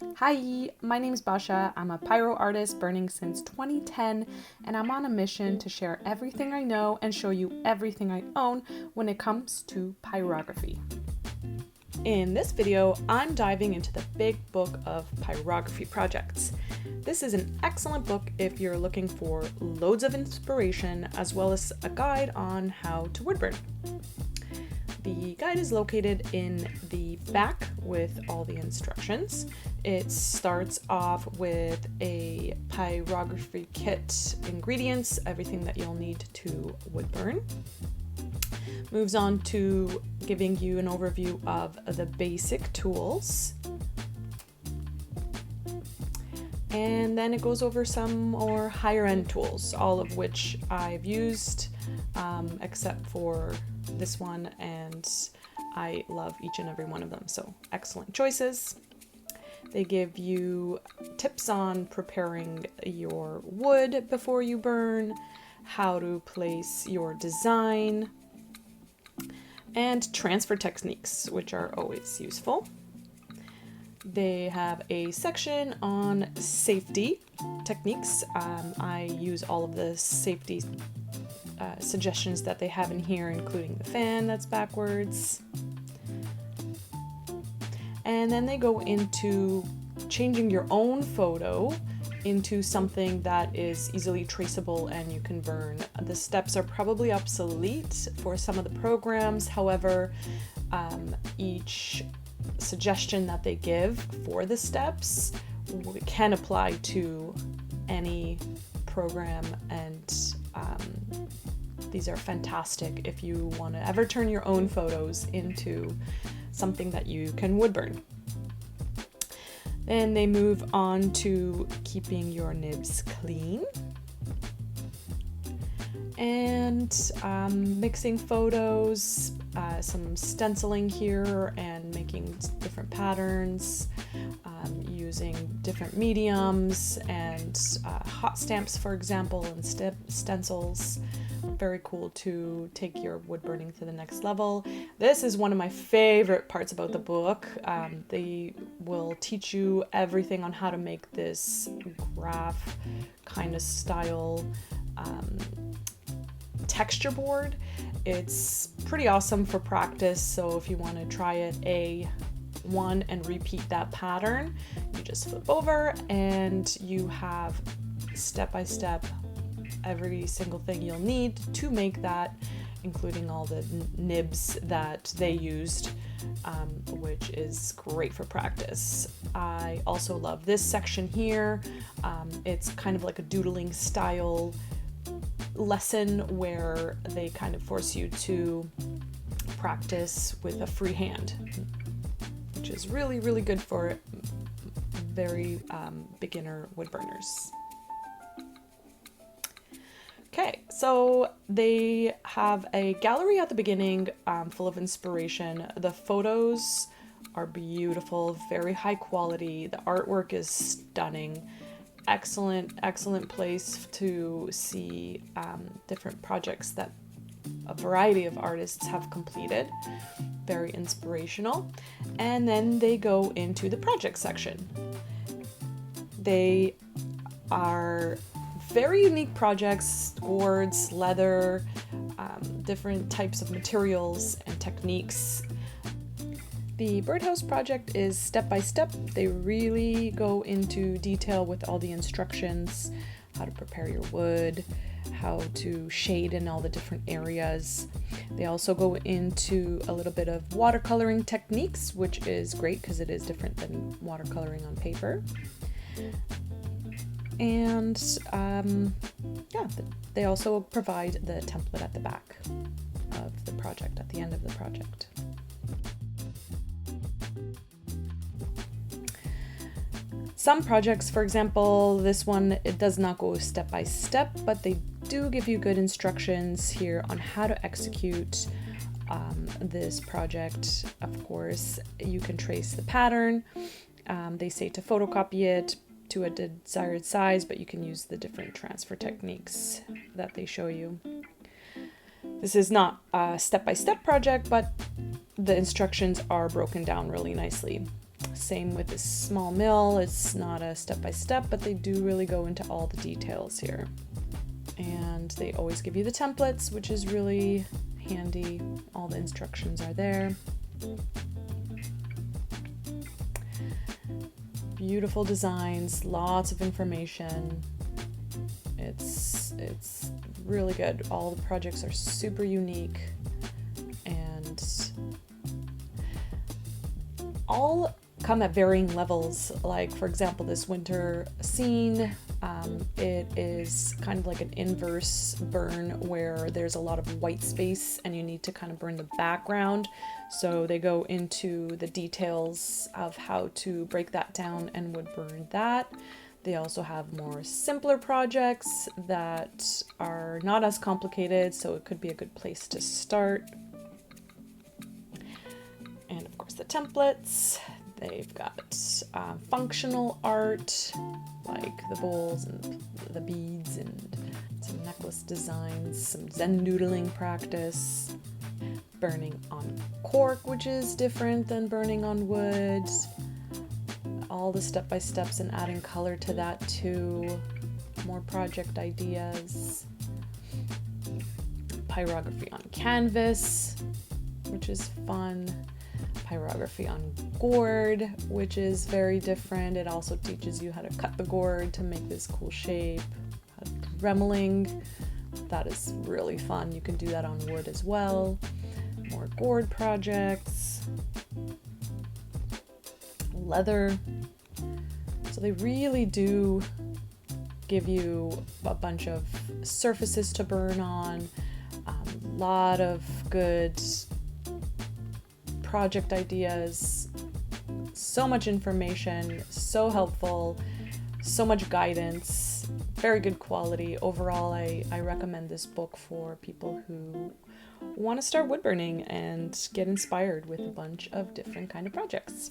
Hi, my name is Basha. I'm a pyro artist burning since 2010, and I'm on a mission to share everything I know and show you everything I own when it comes to pyrography. In this video, I'm diving into the Big Book of Pyrography projects. This is an excellent book if you're looking for loads of inspiration as well as a guide on how to woodburn. The guide is located in the back with all the instructions. It starts off with a pyrography kit, ingredients, everything that you'll need to woodburn. Moves on to giving you an overview of the basic tools. And then it goes over some more higher end tools, all of which I've used, except for this one, and I love each and every one of them. So excellent choices. They give you tips on preparing your wood before you burn, how to place your design, and transfer techniques, which are always useful. They have a section on safety techniques. I use all of the safety suggestions that they have in here, including the fan that's backwards. And then they go into changing your own photo into something that is easily traceable and you can burn. The steps are probably obsolete for some of the programs. However, each suggestion that they give for the steps can apply to any program, and these are fantastic if you want to ever turn your own photos into something that you can woodburn. Then they move on to keeping your nibs clean and mixing photos, some stenciling here and making different patterns, using different mediums and hot stamps, for example, and stencils. Very cool to take your wood burning to the next level. This is one of my favorite parts about the book. They will teach you everything on how to make this graph kind of style texture board. It's pretty awesome for practice, so if you want to try it one and repeat that pattern, you just flip over and you have step by step every single thing you'll need to make that, including all the nibs that they used, which is great for practice. I also love this section here. It's kind of like a doodling style lesson where they kind of force you to practice with a free hand, which is really, really good for very beginner woodburners. Okay, so they have a gallery at the beginning full of inspiration. The photos are beautiful, very high quality. The artwork is stunning. Excellent place to see different projects that a variety of artists have completed. Very inspirational. And then they go into the project section. They are very unique projects: boards, leather, different types of materials and techniques. The birdhouse project is step by step. They really go into detail with all the instructions, how to prepare your wood, how to shade in all the different areas. They also go into a little bit of watercoloring techniques, which is great because it is different than watercoloring on paper. And they also provide the template at the back of the project, at the end of the project. Some projects, for example, this one, it does not go step by step, but they do give you good instructions here on how to execute this project. Of course, you can trace the pattern. They say to photocopy it to a desired size, but you can use the different transfer techniques that they show you. This is not a step-by-step project, but the instructions are broken down really nicely. Same with this small mill. It's not a step-by-step, but they do really go into all the details here. And they always give you the templates, which is really handy. All the instructions are there. Beautiful designs, lots of information. It's really good. All the projects are super unique, and all come at varying levels. Like, for example, this winter scene, it is kind of like an inverse burn where there's a lot of white space and you need to kind of burn the background. So they go into the details of how to break that down and wood burn that. They also have more simpler projects that are not as complicated, so it could be a good place to start. And of course the templates. They've got functional art, like the bowls and the beads, and some necklace designs, some Zen doodling practice, burning on cork, which is different than burning on wood, all the step-by-steps and adding color to that too, more project ideas, pyrography on canvas, which is fun, pyrography on gourd, which is very different. It also teaches you how to cut the gourd to make this cool shape, how to do remeling. That is really fun. You can do that on wood as well. More gourd projects, leather. So they really do give you a bunch of surfaces to burn on, a lot of good project ideas, so much information, so helpful, so much guidance, very good quality. Overall, I recommend this book for people who want to start wood burning and get inspired with a bunch of different kind of projects.